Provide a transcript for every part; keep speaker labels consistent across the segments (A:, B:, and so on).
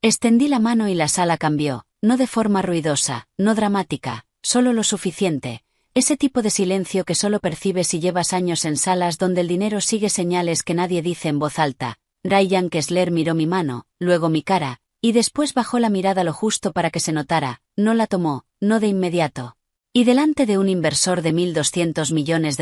A: Extendí la mano y la sala cambió, no de forma ruidosa, no dramática, solo lo suficiente. Ese tipo de silencio que solo percibes si llevas años en salas donde el dinero sigue señales que nadie dice en voz alta. Ryan Kessler miró mi mano, luego mi cara, y después bajó la mirada lo justo para que se notara, no la tomó, no de inmediato. Y delante de un inversor de $1.200 millones,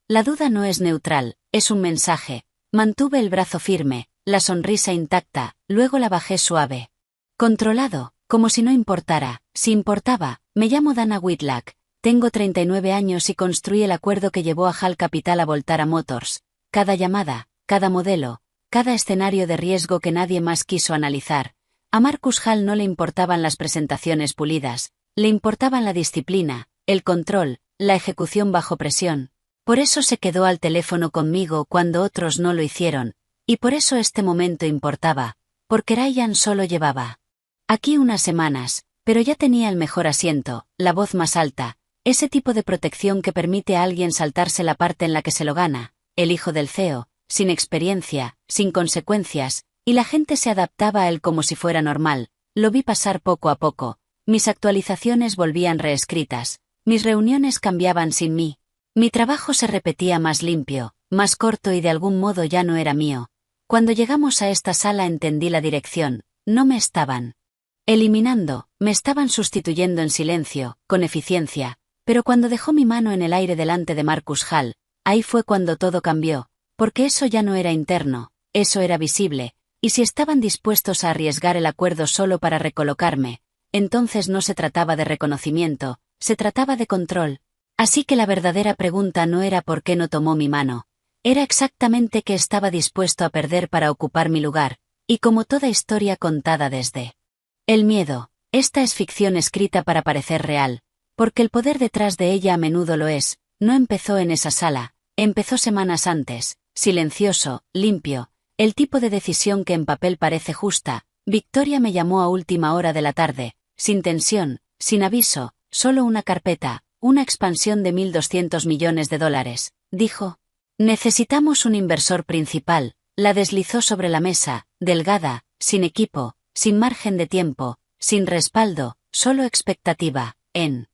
A: la duda no es neutral, es un mensaje. Mantuve el brazo firme, la sonrisa intacta, luego la bajé suave. Controlado, como si no importara, si importaba. Me llamo Dana Whitlock, tengo 39 años y construí el acuerdo que llevó a HAL Capital a Voltara Motors. Cada llamada, cada modelo, cada escenario de riesgo que nadie más quiso analizar. A Marcus Hall no le importaban las presentaciones pulidas, le importaban la disciplina, el control, la ejecución bajo presión. Por eso se quedó al teléfono conmigo cuando otros no lo hicieron, y por eso este momento importaba, porque Ryan solo llevaba aquí unas semanas, pero ya tenía el mejor asiento, la voz más alta, ese tipo de protección que permite a alguien saltarse la parte en la que se lo gana, el hijo del CEO, sin experiencia, sin consecuencias, y la gente se adaptaba a él como si fuera normal. Lo vi pasar poco a poco, mis actualizaciones volvían reescritas, mis reuniones cambiaban sin mí, mi trabajo se repetía más limpio, más corto y de algún modo ya no era mío. Cuando llegamos a esta sala entendí la dirección, no me estaban eliminando, me estaban sustituyendo en silencio, con eficiencia, pero cuando dejó mi mano en el aire delante de Marcus Hall, ahí fue cuando todo cambió, porque eso ya no era interno, eso era visible, y si estaban dispuestos a arriesgar el acuerdo solo para recolocarme, entonces no se trataba de reconocimiento, se trataba de control. Así que la verdadera pregunta no era por qué no tomó mi mano, era exactamente qué estaba dispuesto a perder para ocupar mi lugar, y como toda historia contada desde el miedo, esta es ficción escrita para parecer real, porque el poder detrás de ella a menudo lo es. No empezó en esa sala, empezó semanas antes, silencioso, limpio, el tipo de decisión que en papel parece justa. Victoria me llamó a última hora de la tarde, sin tensión, sin aviso, solo una carpeta, una expansión de $1.200 millones, dijo. Necesitamos un inversor principal, la deslizó sobre la mesa, delgada, sin equipo, sin margen de tiempo, sin respaldo, solo expectativa. En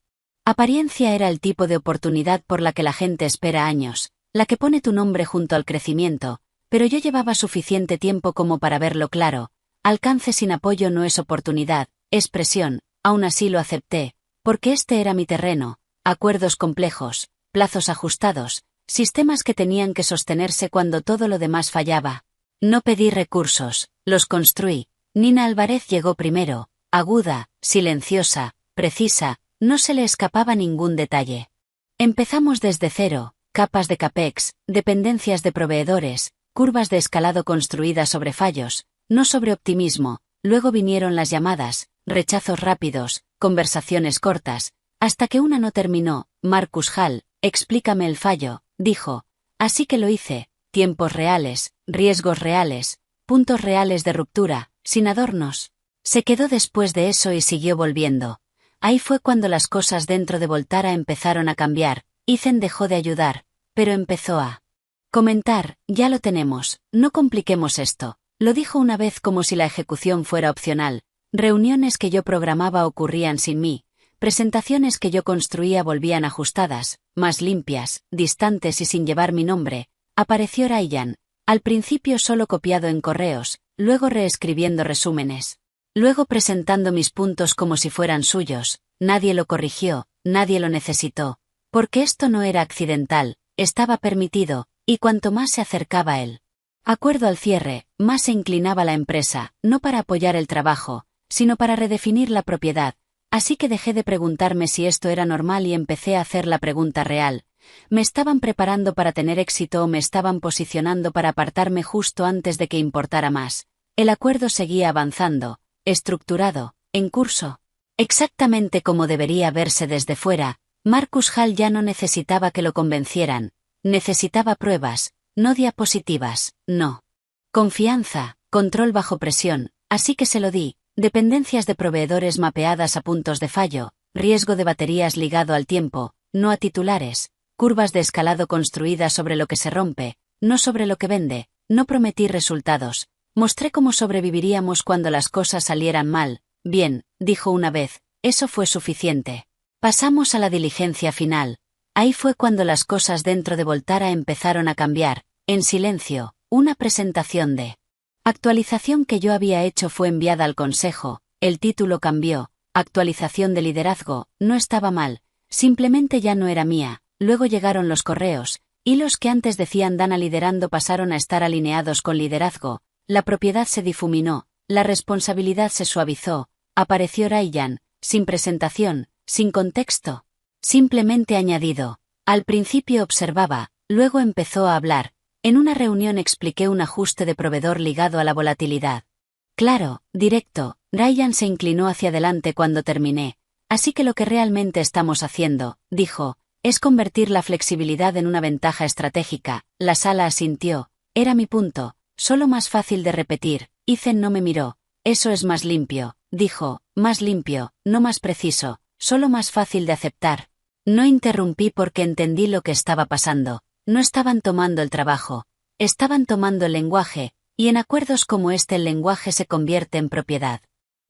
A: apariencia era el tipo de oportunidad por la que la gente espera años, la que pone tu nombre junto al crecimiento, pero yo llevaba suficiente tiempo como para verlo claro. Alcance sin apoyo no es oportunidad, es presión. Aún así lo acepté, porque este era mi terreno, acuerdos complejos, plazos ajustados, sistemas que tenían que sostenerse cuando todo lo demás fallaba. No pedí recursos, los construí. Nina Álvarez llegó primero, aguda, silenciosa, precisa, no se le escapaba ningún detalle. Empezamos desde cero, capas de CAPEX, dependencias de proveedores, curvas de escalado construidas sobre fallos, no sobre optimismo. Luego vinieron las llamadas, rechazos rápidos, conversaciones cortas, hasta que una no terminó. Marcus Hall, explícame el fallo, dijo. Así que lo hice, tiempos reales, riesgos reales, puntos reales de ruptura, sin adornos. Se quedó después de eso y siguió volviendo. Ahí fue cuando las cosas dentro de Voltara empezaron a cambiar. Ethan dejó de ayudar, pero empezó a comentar, ya lo tenemos, no compliquemos esto. Lo dijo una vez como si la ejecución fuera opcional. Reuniones que yo programaba ocurrían sin mí. Presentaciones que yo construía volvían ajustadas, más limpias, distantes y sin llevar mi nombre. Apareció Ryan, al principio solo copiado en correos, luego reescribiendo resúmenes. Luego presentando mis puntos como si fueran suyos. Nadie lo corrigió, nadie lo necesitó. Porque esto no era accidental, estaba permitido, y cuanto más se acercaba el acuerdo al cierre, más se inclinaba la empresa, no para apoyar el trabajo, sino para redefinir la propiedad. Así que dejé de preguntarme si esto era normal y empecé a hacer la pregunta real. ¿Me estaban preparando para tener éxito o me estaban posicionando para apartarme justo antes de que importara más? El acuerdo seguía avanzando, estructurado, en curso. Exactamente como debería verse desde fuera. Marcus Hall ya no necesitaba que lo convencieran. Necesitaba pruebas, no diapositivas, no. Confianza, control bajo presión, así que se lo di. Dependencias de proveedores mapeadas a puntos de fallo, riesgo de baterías ligado al tiempo, no a titulares, curvas de escalado construidas sobre lo que se rompe, no sobre lo que vende. No prometí resultados, Mostré cómo sobreviviríamos cuando las cosas salieran mal. Bien, dijo una vez, eso fue suficiente. Pasamos a la diligencia final. Ahí fue cuando las cosas dentro de Voltara empezaron a cambiar. En silencio, una presentación de actualización que yo había hecho fue enviada al consejo, el título cambió, actualización de liderazgo, no estaba mal, simplemente ya no era mía, luego llegaron los correos, y los que antes decían Dana liderando pasaron a estar alineados con liderazgo, la propiedad se difuminó, la responsabilidad se suavizó, apareció Ryan, sin presentación, sin contexto. Simplemente añadido. Al principio observaba, luego empezó a hablar. En una reunión expliqué un ajuste de proveedor ligado a la volatilidad. Claro, directo, Ryan se inclinó hacia adelante cuando terminé. Así que lo que realmente estamos haciendo, dijo, es convertir la flexibilidad en una ventaja estratégica. La sala asintió. Era mi punto, solo más fácil de repetir. Ethan no me miró. Eso es más limpio, dijo, más limpio, no más preciso, solo más fácil de aceptar. No interrumpí porque entendí lo que estaba pasando. No estaban tomando el trabajo, estaban tomando el lenguaje, y en acuerdos como este el lenguaje se convierte en propiedad.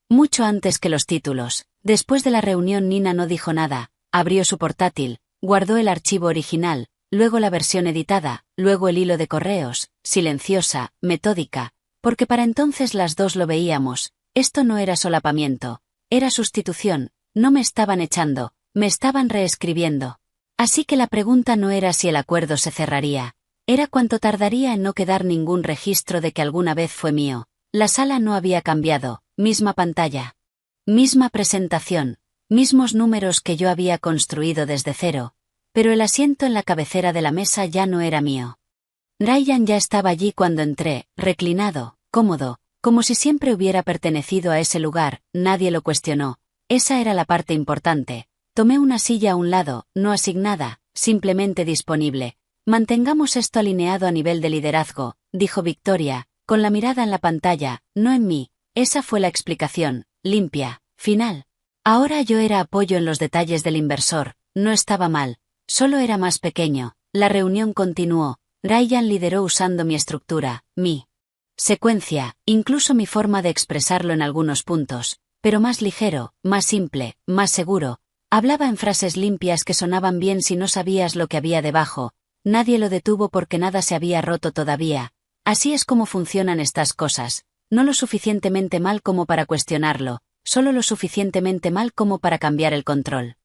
A: Mucho antes que los títulos. Después de la reunión Nina no dijo nada, abrió su portátil, guardó el archivo original, luego la versión editada, luego el hilo de correos, silenciosa, metódica, porque para entonces las dos lo veíamos, esto no era solapamiento, era sustitución, no me estaban echando, me estaban reescribiendo. Así que la pregunta no era si el acuerdo se cerraría, era cuánto tardaría en no quedar ningún registro de que alguna vez fue mío. La sala no había cambiado, misma pantalla, misma presentación, mismos números que yo había construido desde cero, pero el asiento en la cabecera de la mesa ya no era mío. Ryan ya estaba allí cuando entré, reclinado, cómodo, como si siempre hubiera pertenecido a ese lugar, nadie lo cuestionó, esa era la parte importante. Tomé una silla a un lado, no asignada, simplemente disponible. Mantengamos esto alineado a nivel de liderazgo, dijo Victoria, con la mirada en la pantalla, no en mí. Esa fue la explicación, limpia, final. Ahora yo era apoyo en los detalles del inversor, no estaba mal, solo era más pequeño. La reunión continuó. Ryan lideró usando mi estructura, mi secuencia, incluso mi forma de expresarlo en algunos puntos, pero más ligero, más simple, más seguro. Hablaba en frases limpias que sonaban bien si no sabías lo que había debajo. Nadie lo detuvo porque nada se había roto todavía. Así es como funcionan estas cosas. No lo suficientemente mal como para cuestionarlo, solo lo suficientemente mal como para cambiar el control.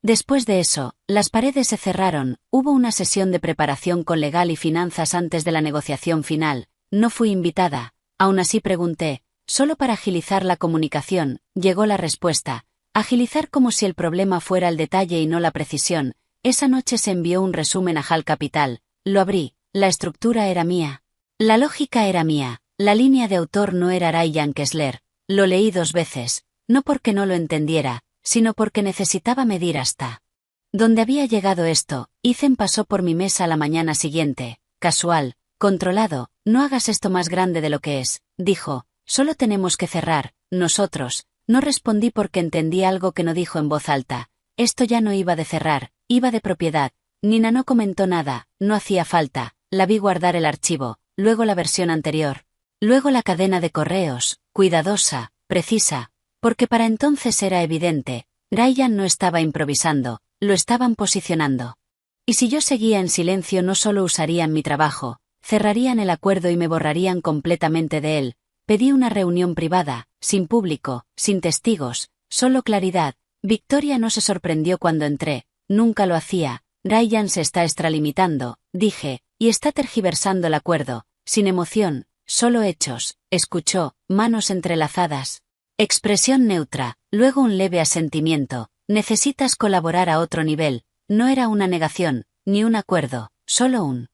A: Después de eso, las paredes se cerraron, hubo una sesión de preparación con legal y finanzas antes de la negociación final. No fui invitada. Aún así pregunté, solo para agilizar la comunicación, llegó la respuesta. Agilizar como si el problema fuera el detalle y no la precisión. Esa noche se envió un resumen a Hall Capital, lo abrí, la estructura era mía. La lógica era mía, la línea de autor no era Ryan Kessler, lo leí 2 veces, no porque no lo entendiera, sino porque necesitaba medir hasta dónde había llegado esto. Ethan pasó por mi mesa la mañana siguiente, casual, controlado, no hagas esto más grande de lo que es, dijo, solo tenemos que cerrar, nosotros. No respondí porque entendí algo que no dijo en voz alta. Esto ya no iba de cerrar, iba de propiedad. Nina no comentó nada, no hacía falta. La vi guardar el archivo, luego la versión anterior. Luego la cadena de correos, cuidadosa, precisa. Porque para entonces era evidente, Ryan no estaba improvisando, lo estaban posicionando. Y si yo seguía en silencio no solo usarían mi trabajo, cerrarían el acuerdo y me borrarían completamente de él. Pedí una reunión privada, sin público, sin testigos, solo claridad. Victoria no se sorprendió cuando entré, nunca lo hacía. Ryan se está extralimitando, dije, y está tergiversando el acuerdo, sin emoción, solo hechos, escuchó, manos entrelazadas. Expresión neutra, luego un leve asentimiento, necesitas colaborar a otro nivel, no era una negación, ni un acuerdo, solo un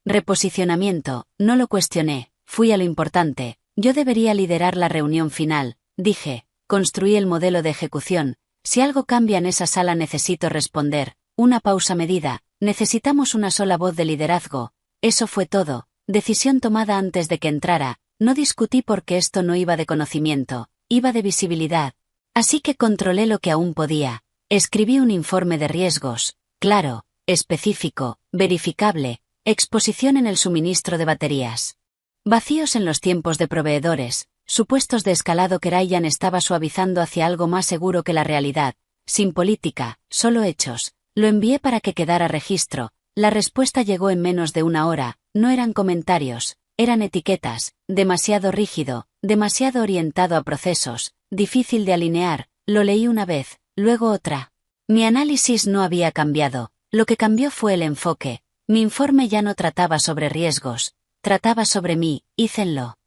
A: reposicionamiento, no lo cuestioné, fui a lo importante. Yo debería liderar la reunión final, dije, construí el modelo de ejecución, si algo cambia en esa sala necesito responder, una pausa medida, necesitamos una sola voz de liderazgo, eso fue todo, decisión tomada antes de que entrara, no discutí porque esto no iba de conocimiento, iba de visibilidad, así que controlé lo que aún podía, escribí un informe de riesgos, claro, específico, verificable, exposición en el suministro de baterías. Vacíos en los tiempos de proveedores, supuestos de escalado que Ryan estaba suavizando hacia algo más seguro que la realidad, sin política, solo hechos. Lo envié para que quedara registro. La respuesta llegó en menos de una hora, no eran comentarios, eran etiquetas, demasiado rígido, demasiado orientado a procesos, difícil de alinear. Lo leí una vez, luego otra. Mi análisis no había cambiado, lo que cambió fue el enfoque. Mi informe ya no trataba sobre riesgos, trataba sobre mí, hícenlo.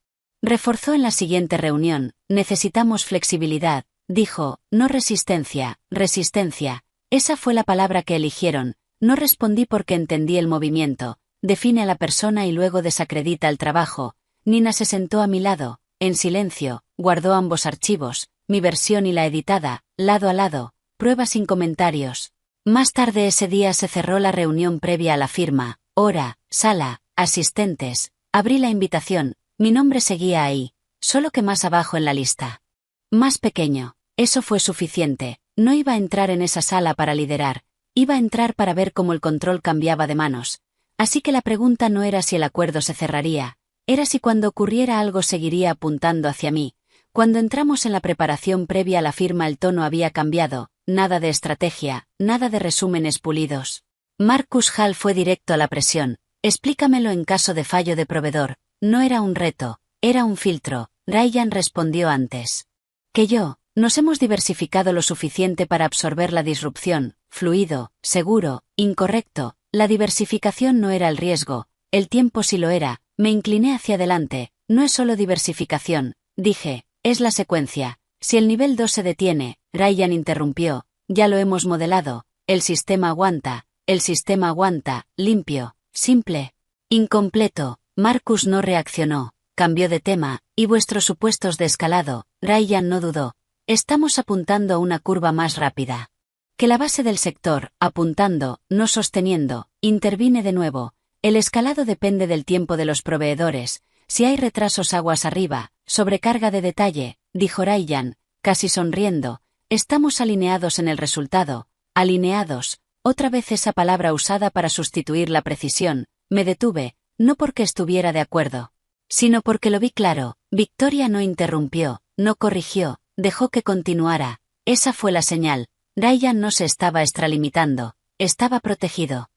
A: Reforzó en la siguiente reunión, necesitamos flexibilidad, dijo, no resistencia, resistencia. Esa fue la palabra que eligieron. No respondí porque entendí el movimiento. Define a la persona y luego desacredita el trabajo. Nina se sentó a mi lado, en silencio, guardó ambos archivos, mi versión y la editada, lado a lado, prueba sin comentarios. Más tarde ese día se cerró la reunión previa a la firma, hora, sala, asistentes. Abrí la invitación, mi nombre seguía ahí, solo que más abajo en la lista. Más pequeño. Eso fue suficiente. No iba a entrar en esa sala para liderar, iba a entrar para ver cómo el control cambiaba de manos. Así que la pregunta no era si el acuerdo se cerraría, era si cuando ocurriera algo seguiría apuntando hacia mí. Cuando entramos en la preparación previa a la firma el tono había cambiado, nada de estrategia, nada de resúmenes pulidos. Marcus Hall fue directo a la presión. Explícamelo en caso de fallo de proveedor. No era un reto, era un filtro. Ryan respondió antes que yo. Nos hemos diversificado lo suficiente para absorber la disrupción, fluido, seguro, incorrecto. La diversificación no era el riesgo, el tiempo sí lo era. Me incliné hacia adelante. No es solo diversificación, dije, es la secuencia. Si el nivel 2 se detiene, Ryan interrumpió, ya lo hemos modelado, el sistema aguanta, limpio, simple. Incompleto. Marcus no reaccionó, cambió de tema, y vuestros supuestos de escalado. Ryan no dudó. Estamos apuntando a una curva más rápida que la base del sector, apuntando, no sosteniendo. Intervine de nuevo. El escalado depende del tiempo de los proveedores. Si hay retrasos aguas arriba, sobrecarga de detalle, dijo Ryan, casi sonriendo. Estamos alineados en el resultado. Alineados. Otra vez esa palabra usada para sustituir la precisión. Me detuve, no porque estuviera de acuerdo, sino porque lo vi claro. Victoria no interrumpió, no corrigió. Dejó que continuara. Esa fue la señal. Ryan no se estaba extralimitando. Estaba protegido.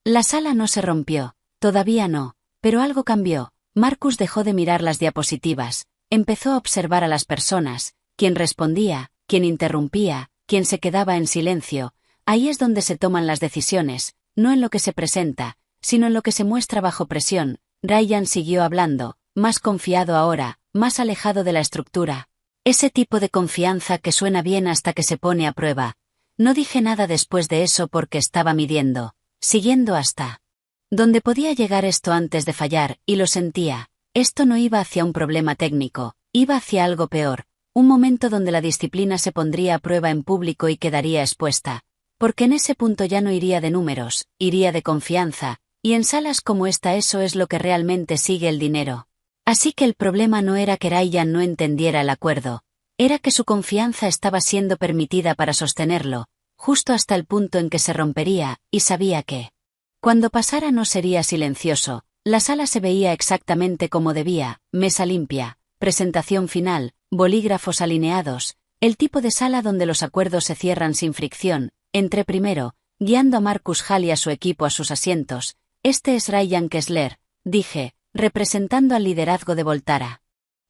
A: La sala no se rompió. Todavía no. Pero algo cambió. Marcus dejó de mirar las diapositivas. Empezó a observar a las personas. Quién respondía, quién interrumpía, quién se quedaba en silencio. Ahí es donde se toman las decisiones. No en lo que se presenta, sino en lo que se muestra bajo presión. Ryan siguió hablando. Más confiado ahora, más alejado de la estructura. Ese tipo de confianza que suena bien hasta que se pone a prueba. No dije nada después de eso porque estaba midiendo, siguiendo hasta donde podía llegar esto antes de fallar, y lo sentía. Esto no iba hacia un problema técnico, iba hacia algo peor, un momento donde la disciplina se pondría a prueba en público y quedaría expuesta. Porque en ese punto ya no iría de números, iría de confianza, y en salas como esta eso es lo que realmente sigue el dinero. Así que el problema no era que Ryan no entendiera el acuerdo, era que su confianza estaba siendo permitida para sostenerlo, justo hasta el punto en que se rompería, y sabía que cuando pasara no sería silencioso. La sala se veía exactamente como debía, mesa limpia, presentación final, bolígrafos alineados, el tipo de sala donde los acuerdos se cierran sin fricción. Entré primero, guiando a Marcus Hall y a su equipo a sus asientos. Este es Ryan Kessler, dije, representando al liderazgo de Voltara.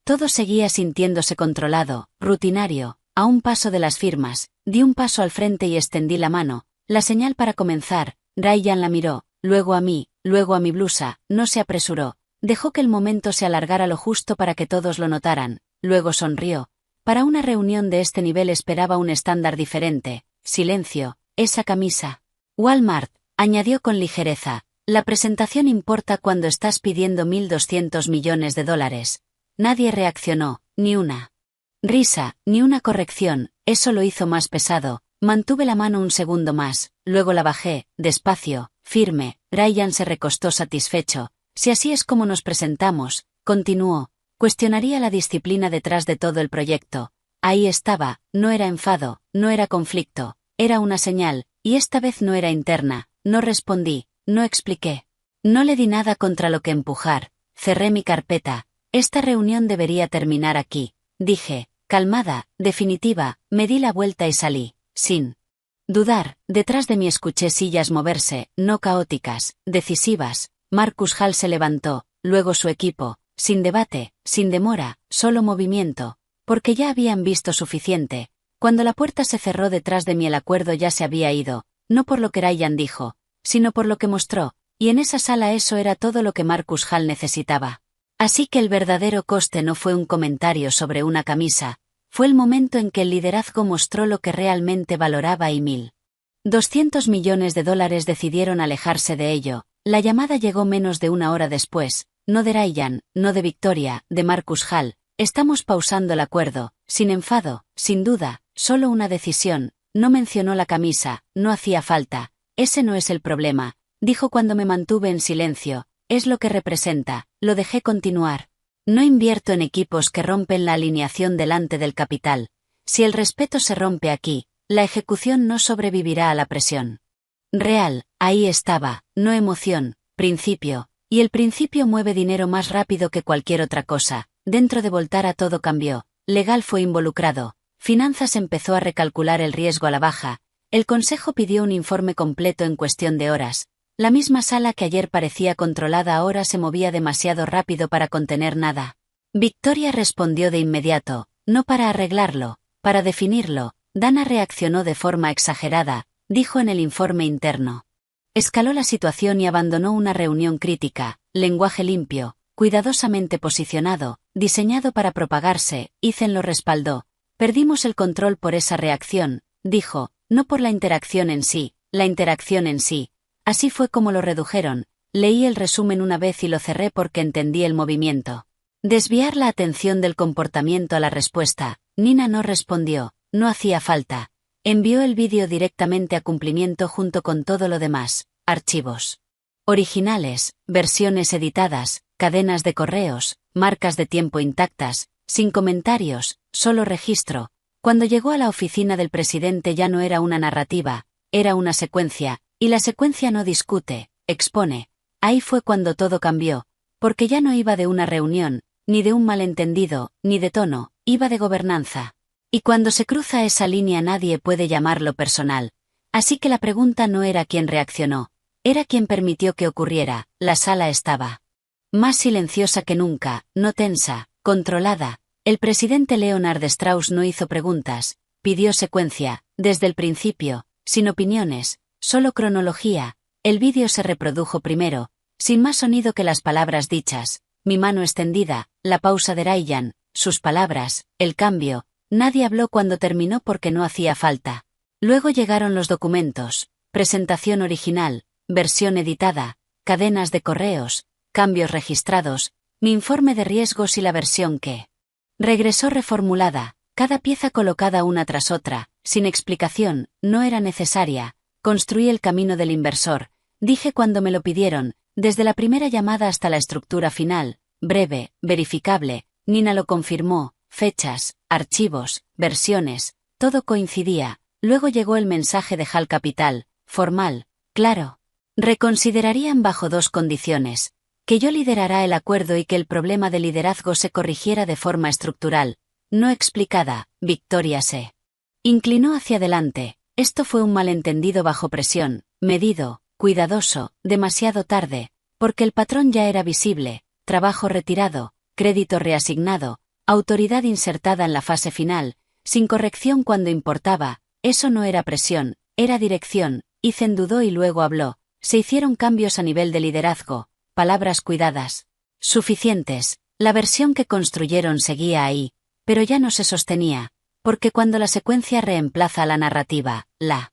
A: Todo seguía sintiéndose controlado, rutinario. A un paso de las firmas, di un paso al frente y extendí la mano, la señal para comenzar. Ryan la miró, luego a mí, luego a mi blusa. No se apresuró, dejó que el momento se alargara lo justo para que todos lo notaran, luego sonrió. Para una reunión de este nivel esperaba un estándar diferente. Silencio, esa camisa. Walmart, añadió con ligereza. La presentación importa cuando estás pidiendo $1.200 millones. Nadie reaccionó, ni una risa, ni una corrección. Eso lo hizo más pesado. Mantuve la mano un segundo más, luego la bajé, despacio, firme. Ryan se recostó satisfecho. Si así es como nos presentamos, continuó, cuestionaría la disciplina detrás de todo el proyecto. Ahí estaba, no era enfado, no era conflicto, era una señal, y esta vez no era interna. No respondí, no expliqué. No le di nada contra lo que empujar. cerré mi carpeta. Esta reunión debería terminar aquí, dije, calmada, definitiva, me di la vuelta y salí, sin dudar. Detrás de mí escuché sillas moverse, no caóticas, decisivas. Marcus Hall se levantó, luego su equipo, sin debate, sin demora, solo movimiento, porque ya habían visto suficiente. Cuando la puerta se cerró detrás de mí el acuerdo ya se había ido, no por lo que Ryan dijo, sino por lo que mostró, y en esa sala eso era todo lo que Marcus Hall necesitaba. Así que el verdadero coste no fue un comentario sobre una camisa, fue el momento en que el liderazgo mostró lo que realmente valoraba y $1.200 millones decidieron alejarse de ello. La llamada llegó menos de una hora después, no de Ryan, no de Victoria, de Marcus Hall. Estamos pausando el acuerdo, sin enfado, sin duda, solo una decisión. No mencionó la camisa, no hacía falta. Ese no es el problema, dijo cuando me mantuve en silencio. Es lo que representa. Lo dejé continuar. No invierto en equipos que rompen la alineación delante del capital. Si el respeto se rompe aquí, la ejecución no sobrevivirá a la presión real. Ahí estaba, no emoción, principio, y el principio mueve dinero más rápido que cualquier otra cosa. Dentro de Voltara todo cambió, legal fue involucrado, finanzas empezó a recalcular el riesgo a la baja, el consejo pidió un informe completo en cuestión de horas. La misma sala que ayer parecía controlada ahora se movía demasiado rápido para contener nada. Victoria respondió de inmediato, no para arreglarlo, para definirlo. Dana reaccionó de forma exagerada, dijo en el informe interno. Escaló la situación y abandonó una reunión crítica, lenguaje limpio, cuidadosamente posicionado, diseñado para propagarse. Ethan lo respaldó. Perdimos el control por esa reacción, dijo, no por la interacción en sí, la interacción en sí. Así fue como lo redujeron. Leí el resumen una vez y lo cerré porque entendí el movimiento. Desviar la atención del comportamiento a la respuesta. Nina no respondió, no hacía falta. Envió el vídeo directamente a cumplimiento junto con todo lo demás, archivos originales, versiones editadas, cadenas de correos, marcas de tiempo intactas, sin comentarios, solo registro. Cuando llegó a la oficina del presidente ya no era una narrativa, era una secuencia, y la secuencia no discute, expone. Ahí fue cuando todo cambió, porque ya no iba de una reunión, ni de un malentendido, ni de tono, iba de gobernanza. Y cuando se cruza esa línea nadie puede llamarlo personal. Así que la pregunta no era quién reaccionó, era quién permitió que ocurriera. La sala estaba más silenciosa que nunca, no tensa, controlada. El presidente Leonard Strauss no hizo preguntas, pidió secuencia, desde el principio, sin opiniones, solo cronología. El vídeo se reprodujo primero, sin más sonido que las palabras dichas, mi mano extendida, la pausa de Ryan, sus palabras, el cambio. Nadie habló cuando terminó porque no hacía falta. Luego llegaron los documentos, presentación original, versión editada, cadenas de correos, cambios registrados, mi informe de riesgos y la versión que regresó reformulada, cada pieza colocada una tras otra, sin explicación, no era necesaria. Construí el camino del inversor, dije cuando me lo pidieron, desde la primera llamada hasta la estructura final, breve, verificable. Nina lo confirmó, fechas, archivos, versiones, todo coincidía. Luego llegó el mensaje de Hall Capital, formal, claro. Reconsiderarían bajo dos condiciones, que yo liderara el acuerdo y que el problema de liderazgo se corrigiera de forma estructural, no explicada. Victoria se inclinó hacia adelante. Esto fue un malentendido bajo presión, medido, cuidadoso, demasiado tarde, porque el patrón ya era visible, trabajo retirado, crédito reasignado, autoridad insertada en la fase final, sin corrección cuando importaba. Eso no era presión, era dirección. Ethan dudó y luego habló. Se hicieron cambios a nivel de liderazgo, palabras cuidadas, suficientes. La versión que construyeron seguía ahí, pero ya no se sostenía, porque cuando la secuencia reemplaza a la narrativa, la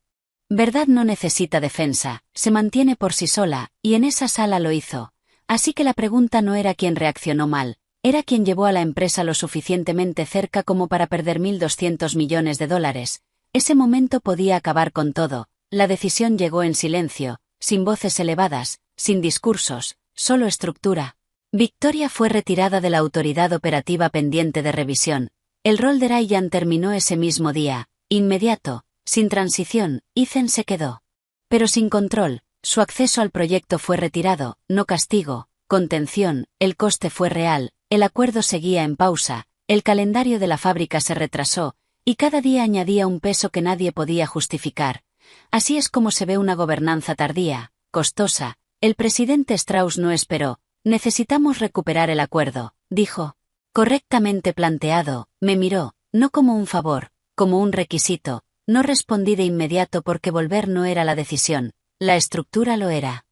A: verdad no necesita defensa, se mantiene por sí sola, y en esa sala lo hizo. Así que la pregunta no era quién reaccionó mal, era quien llevó a la empresa lo suficientemente cerca como para perder $1.200 millones. Ese momento podía acabar con todo. La decisión llegó en silencio, sin voces elevadas, sin discursos, solo estructura. Victoria fue retirada de la autoridad operativa pendiente de revisión. El rol de Ryan terminó ese mismo día, inmediato, sin transición. Ethan se quedó, pero sin control. Su acceso al proyecto fue retirado, no castigo, contención, el coste fue real, el acuerdo seguía en pausa, el calendario de la fábrica se retrasó, y cada día añadía un peso que nadie podía justificar. Así es como se ve una gobernanza tardía, costosa. El presidente Strauss no esperó. Necesitamos recuperar el acuerdo, dijo. Correctamente planteado, me miró, no como un favor, como un requisito. No respondí de inmediato porque volver no era la decisión, la estructura lo era.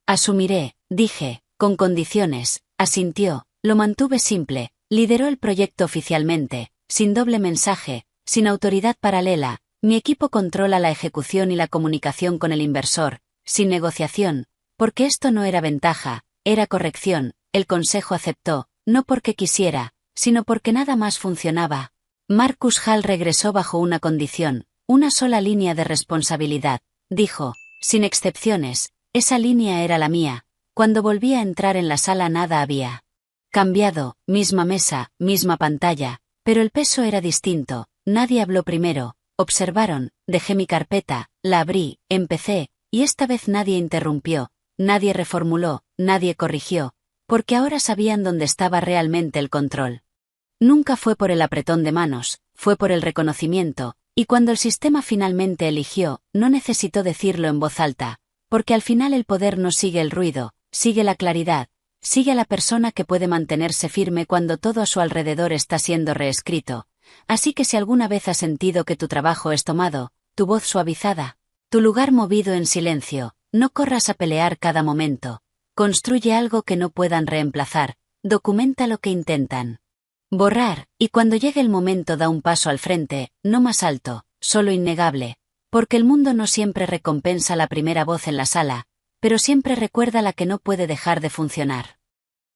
A: Asumiré, dije, con condiciones, asintió, lo mantuve simple, lideró el proyecto oficialmente, sin doble mensaje, sin autoridad paralela, mi equipo controla la ejecución y la comunicación con el inversor, sin negociación, porque esto no era ventaja, era corrección, el consejo aceptó, no porque quisiera, sino porque nada más funcionaba. Marcus Hall regresó bajo una condición, una sola línea de responsabilidad, dijo, sin excepciones, esa línea era la mía. Cuando volví a entrar en la sala nada había cambiado, misma mesa, misma pantalla, pero el peso era distinto, nadie habló primero, observaron, dejé mi carpeta, la abrí, empecé, y esta vez nadie interrumpió, nadie reformuló, nadie corrigió, porque ahora sabían dónde estaba realmente el control. Nunca fue por el apretón de manos, fue por el reconocimiento, y cuando el sistema finalmente eligió, no necesitó decirlo en voz alta, porque al final el poder no sigue el ruido, sigue la claridad, sigue a la persona que puede mantenerse firme cuando todo a su alrededor está siendo reescrito. Así que si alguna vez has sentido que tu trabajo es tomado, tu voz suavizada, tu lugar movido en silencio, no corras a pelear cada momento. Construye algo que no puedan reemplazar, documenta lo que intentan borrar, y cuando llegue el momento da un paso al frente, no más alto, solo innegable, porque el mundo no siempre recompensa la primera voz en la sala, pero siempre recuerda la que no puede dejar de funcionar.